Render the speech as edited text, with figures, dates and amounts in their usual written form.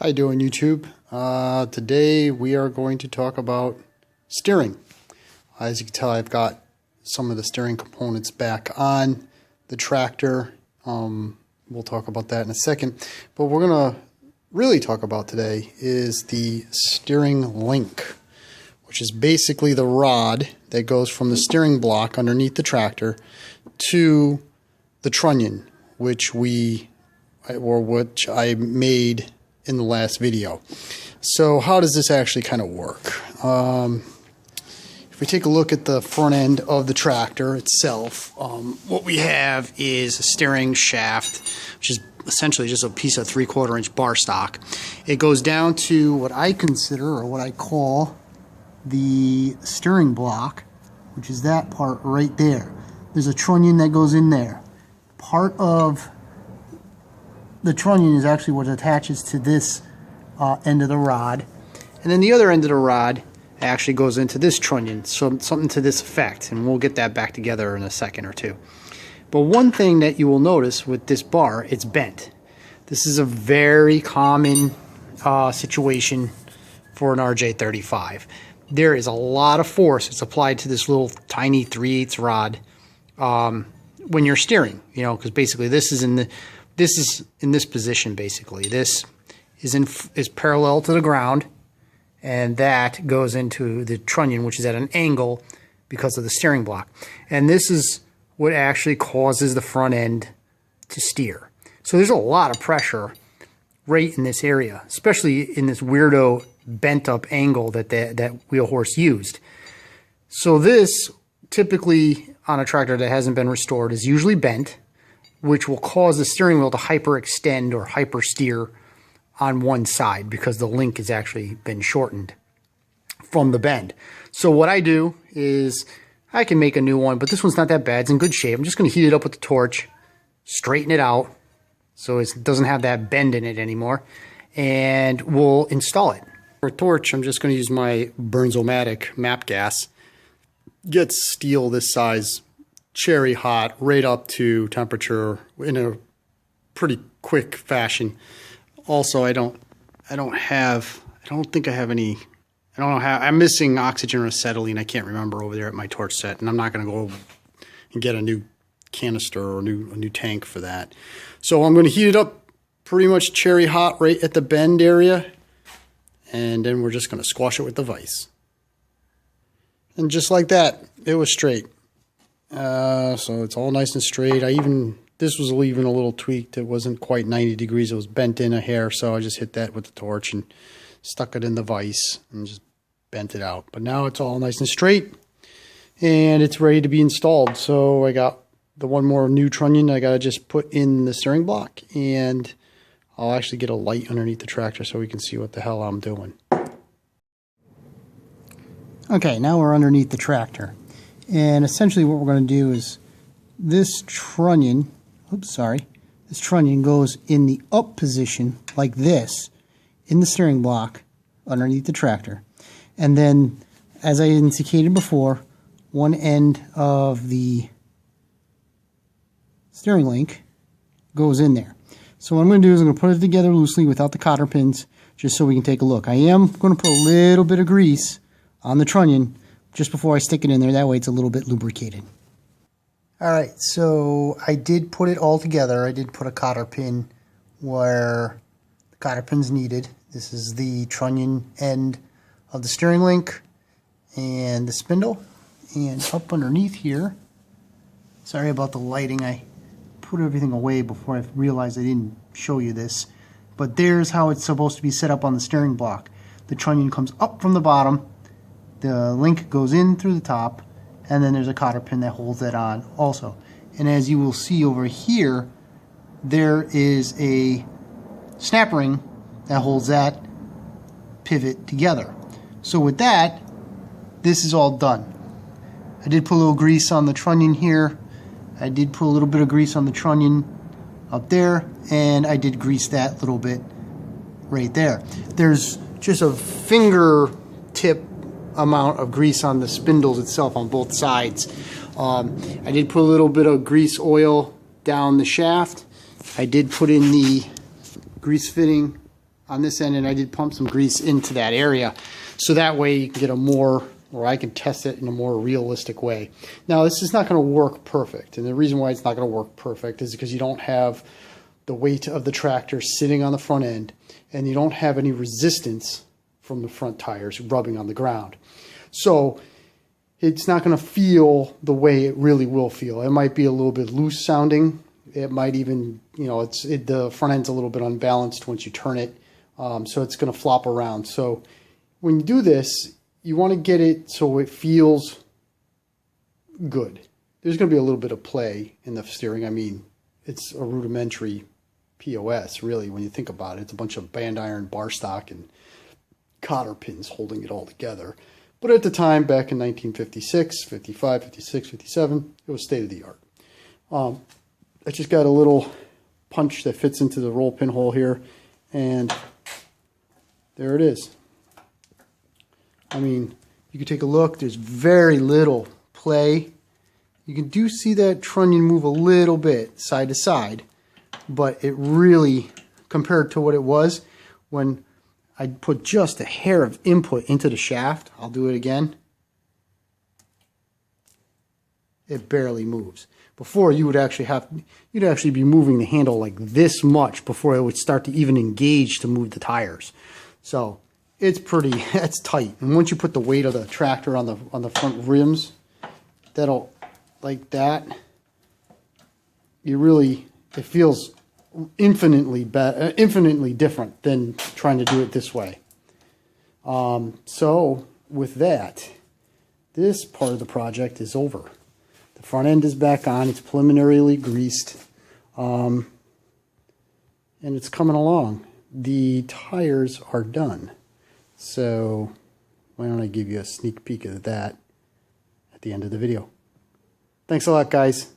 How you doing, YouTube? Today we are going to talk about steering. As you can tell, I've got some of the steering components back on the tractor. We'll talk about that in a second. But what we're going to really talk about today is the steering link, which is basically the rod that goes from the steering block underneath the tractor to the trunnion, which I made in the last video. So how does this actually kind of work? If we take a look at the front end of the tractor itself, what we have is a steering shaft, which is essentially just a piece of 3/4 inch bar stock. It goes down to what I consider, or what I call, the steering block, which is that part right there. There's a trunnion that goes in there. Part of the trunnion is actually what attaches to this end of the rod, and then the other end of the rod actually goes into this trunnion, so something to this effect, and we'll get that back together in a second or two. But one thing that you will notice with this bar, it's bent. This is a very common situation for an RJ35. There is a lot of force that's applied to this little tiny 3/8 rod when you're steering, because basically this is in this position. Basically, this is parallel to the ground, and that goes into the trunnion, which is at an angle because of the steering block. And this is what actually causes the front end to steer. So there's a lot of pressure right in this area, especially in this weirdo bent up angle that WheelHorse used. So this, typically on a tractor that hasn't been restored, is usually bent, which will cause the steering wheel to hyperextend or hypersteer on one side because the link has actually been shortened from the bend. So what I do is I can make a new one, but this one's not that bad. It's in good shape. I'm just going to heat it up with the torch, straighten it out so it doesn't have that bend in it anymore, and we'll install it. For a torch, I'm just going to use my Burns-O-Matic map gas. Get steel this size cherry hot right up to temperature in a pretty quick fashion. Also, I'm missing oxygen or acetylene. I can't remember over there at my torch set, and I'm not going to go and get a new canister or a new tank for that. So I'm going to heat it up pretty much cherry hot right at the bend area, and then we're just going to squash it with the vise. And just like that, it was straight. So it's all nice and straight. This was even a little tweaked. It wasn't quite 90 degrees. It was bent in a hair, so I just hit that with the torch and stuck it in the vise and just bent it out. But now it's all nice and straight, and it's ready to be installed. So I got the one more new trunnion I got to just put in the steering block, and I'll actually get a light underneath the tractor so we can see what the hell I'm doing. Okay, now we're underneath the tractor. And essentially what we're going to do is this trunnion goes in the up position like this in the steering block underneath the tractor. And then, as I indicated before, one end of the steering link goes in there. So what I'm going to do is I'm going to put it together loosely without the cotter pins, just so we can take a look. I am going to put a little bit of grease on the trunnion just before I stick it in there. That way it's a little bit lubricated. Alright, so I did put it all together. I did put a cotter pin where the cotter pin's needed. This is the trunnion end of the steering link and the spindle. And up underneath here, sorry about the lighting, I put everything away before I realized I didn't show you this. But there's how it's supposed to be set up on the steering block. The trunnion comes up from the bottom, the link goes in through the top, and then there's a cotter pin that holds that on also. And as you will see over here, there is a snap ring that holds that pivot together. So with that, this is all done. I did put a little grease on the trunnion here. I did put a little bit of grease on the trunnion up there, and I did grease that little bit right there. There's just a fingertip amount of grease on the spindles itself on both sides. I did put a little bit of grease oil down the shaft. I did put in the grease fitting on this end, and I did pump some grease into that area, so that way you can get a more, or I can test it in a more realistic way. Now, this is not going to work perfect, and the reason why it's not going to work perfect is because you don't have the weight of the tractor sitting on the front end, and you don't have any resistance from the front tires rubbing on the ground. So it's not going to feel the way it really will feel. It might be a little bit loose sounding. It might even, you know, the front end's a little bit unbalanced once you turn it, so it's going to flop around. So when you do this, you want to get it so it feels good. There's going to be a little bit of play in the steering. I mean, it's a rudimentary POS, really, when you think about it. It's a bunch of band iron bar stock and cotter pins holding it all together. But at the time, back in 1956, 55, 56, 57, it was state of the art. I just got a little punch that fits into the roll pin hole here, and there it is. I mean, you can take a look. There's very little play. You can do see that trunnion move a little bit side to side, but it really, compared to what it was when I put just a hair of input into the shaft, I'll do it again, it barely moves. Before, you'd actually be moving the handle like this much before it would start to even engage to move the tires. So it's it's tight. And once you put the weight of the tractor on the front rims, that'll, like that, it feels infinitely different than trying to do it this way. So with that, this part of the project is over. The front end is back on. It's preliminarily greased, and it's coming along. The tires are done. So why don't I give you a sneak peek of that at the end of the video. Thanks a lot, guys.